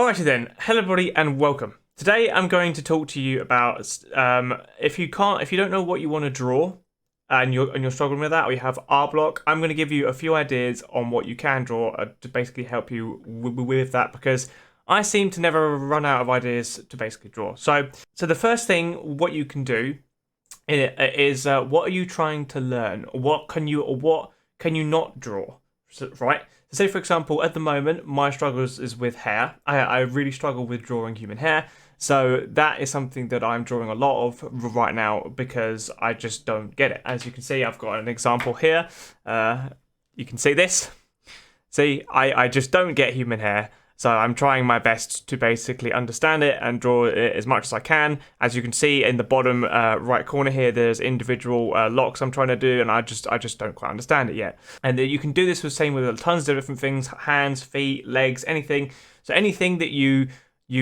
Alrighty then, hello everybody and welcome. Today I'm going to talk to you about if you don't know what you want to draw and you're struggling with that, or you have art block, I'm going to give you a few ideas on what you can draw to basically help you with that, because I seem to never run out of ideas to basically draw. So the first thing, what you can do is what are you trying to learn? What can you not draw? Right? So say for example, at the moment, my struggles is with hair. I really struggle with drawing human hair. So that is something that I'm drawing a lot of right now because I just don't get it. As you can see, I've got an example here. You can see this. See, I just don't get human hair. So I'm trying my best to basically understand it and draw it as much as I can. As you can see in the bottom right corner here, there's individual locks I'm trying to do, and I just don't quite understand it yet. And you can do this the same with tons of different things: hands, feet, legs, anything. So anything that you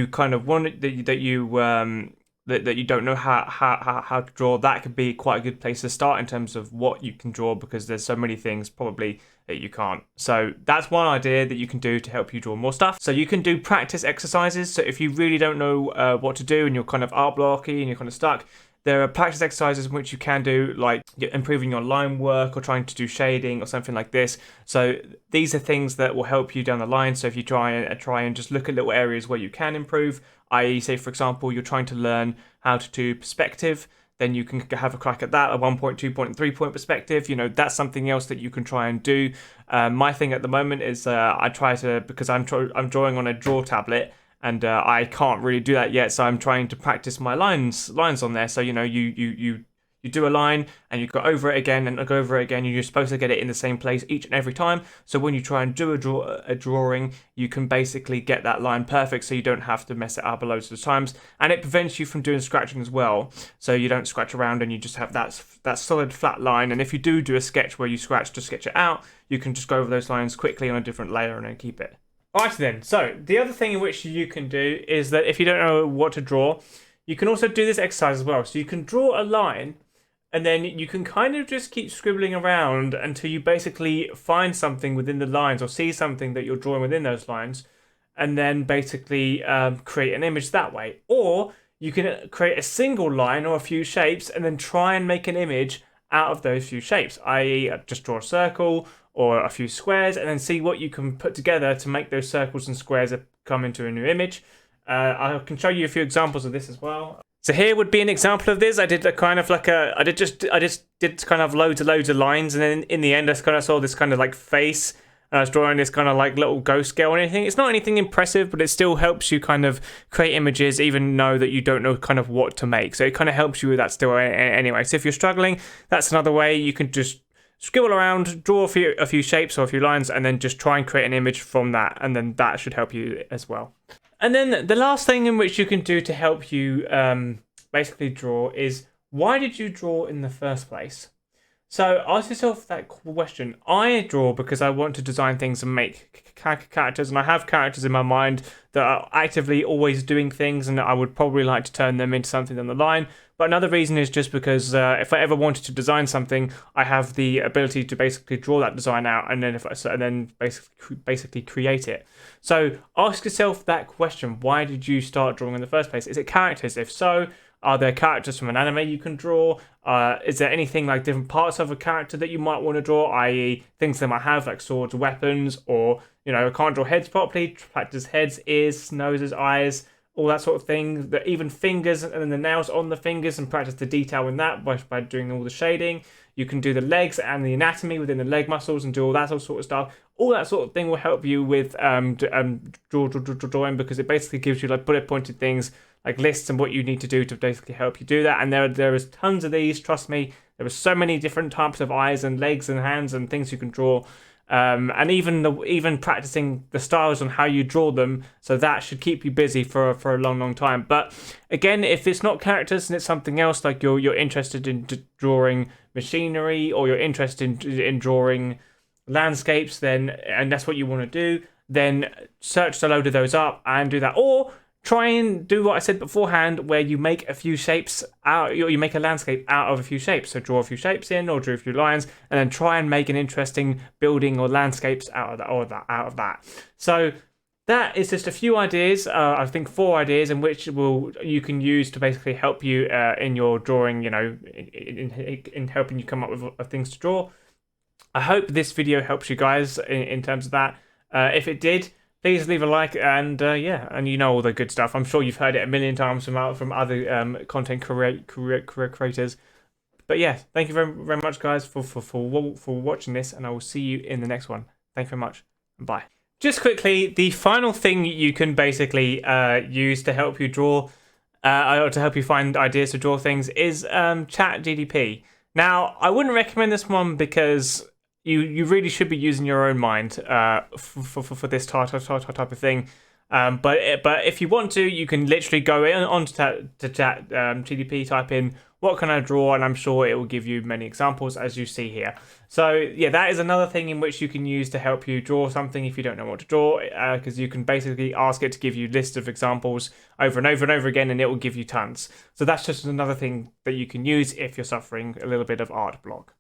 kind of want that you don't know how to draw, that could be quite a good place to start in terms of what you can draw, because there's so many things probably that you can't. So that's one idea that you can do to help you draw more stuff. So you can do practice exercises. So if you really don't know what to do and you're kind of art blocky and you're kind of stuck, there are practice exercises which you can do, like improving your line work or trying to do shading or something like this. So these are things that will help you down the line. So if you try and just look at little areas where you can improve, i.e. say for example you're trying to learn how to do perspective, then you can have a crack at that, a 1 point, 2 point, and 3 point perspective. You know, that's something else that you can try and do. My thing at the moment is I try to, because I'm drawing on a draw tablet, and I can't really do that yet, so I'm trying to practice my lines on there. So you know, you do a line and you go over it again and go over it again. You're supposed to get it in the same place each and every time. So when you try and do a drawing, you can basically get that line perfect, so you don't have to mess it up loads of times. And it prevents you from doing scratching as well. So you don't scratch around and you just have that solid flat line. And if you do a sketch where you scratch to sketch it out, you can just go over those lines quickly on a different layer and then keep it. Alright then, so the other thing in which you can do is that if you don't know what to draw, you can also do this exercise as well. So you can draw a line, and then you can kind of just keep scribbling around until you basically find something within the lines or see something that you're drawing within those lines, and then basically create an image that way. Or you can create a single line or a few shapes and then try and make an image out of those few shapes, i.e. just draw a circle or a few squares and then see what you can put together to make those circles and squares come into a new image. I can show you a few examples of this as well. So here would be an example of this. I did I just did kind of loads of lines, and then in the end I kind of saw this kind of like face, and I was drawing this kind of like little ghost girl and anything. It's not anything impressive, but it still helps you kind of create images, even know that you don't know kind of what to make. So it kind of helps you with that still anyway. So if you're struggling, that's another way. You can just scribble around, draw a few shapes or a few lines, and then just try and create an image from that, and then that should help you as well. And then the last thing in which you can do to help you basically draw is, why did you draw in the first place? So ask yourself that question. I draw because I want to design things and make characters, and I have characters in my mind that are actively always doing things, and I would probably like to turn them into something down the line. But another reason is just because if I ever wanted to design something, I have the ability to basically draw that design out, and then basically create it. So ask yourself that question: why did you start drawing in the first place? Is it characters? If so, are there characters from an anime you can draw? Is there anything like different parts of a character that you might want to draw, i.e. things they might have like swords, weapons, or, you know, I can't draw heads properly, practice heads, ears, noses, eyes, all that sort of thing. Even fingers and then the nails on the fingers, and practice the detail in that by doing all the shading. You can do the legs and the anatomy within the leg muscles and do all that sort of stuff. All that sort of thing will help you with drawing, because it basically gives you like bullet pointed things, like lists and what you need to do to basically help you do that. And there is tons of these, trust me. There are so many different types of eyes and legs and hands and things you can draw. And even practicing the styles on how you draw them, so that should keep you busy for a long time. But again, if it's not characters and it's something else, like you're interested in drawing machinery, or you're interested in drawing landscapes, and that's what you want to do, then search a load of those up and do that. Or try and do what I said beforehand, where you make a few shapes out, you make a landscape out of a few shapes. So draw a few shapes in, or draw a few lines, and then try and make an interesting building or landscapes out of that. So that is just a few ideas. I think 4 ideas in which you can use to basically help you in your drawing. In helping you come up with things to draw. I hope this video helps you guys in terms of that. If it did, please leave a like and and all the good stuff. I'm sure you've heard it a million times from other content creators. But yeah, thank you very, very much, guys, for watching this, and I will see you in the next one. Thank you very much, and bye. Just quickly, the final thing you can basically use to help you draw, or to help you find ideas to draw things, is ChatGPT. Now, I wouldn't recommend this one because you really should be using your own mind for this type of thing. But if you want to, you can literally go onto ChatGPT, type in what can I draw, and I'm sure it will give you many examples as you see here. So yeah, that is another thing in which you can use to help you draw something if you don't know what to draw, because you can basically ask it to give you lists of examples over and over and over again, and it will give you tons. So that's just another thing that you can use if you're suffering a little bit of art block.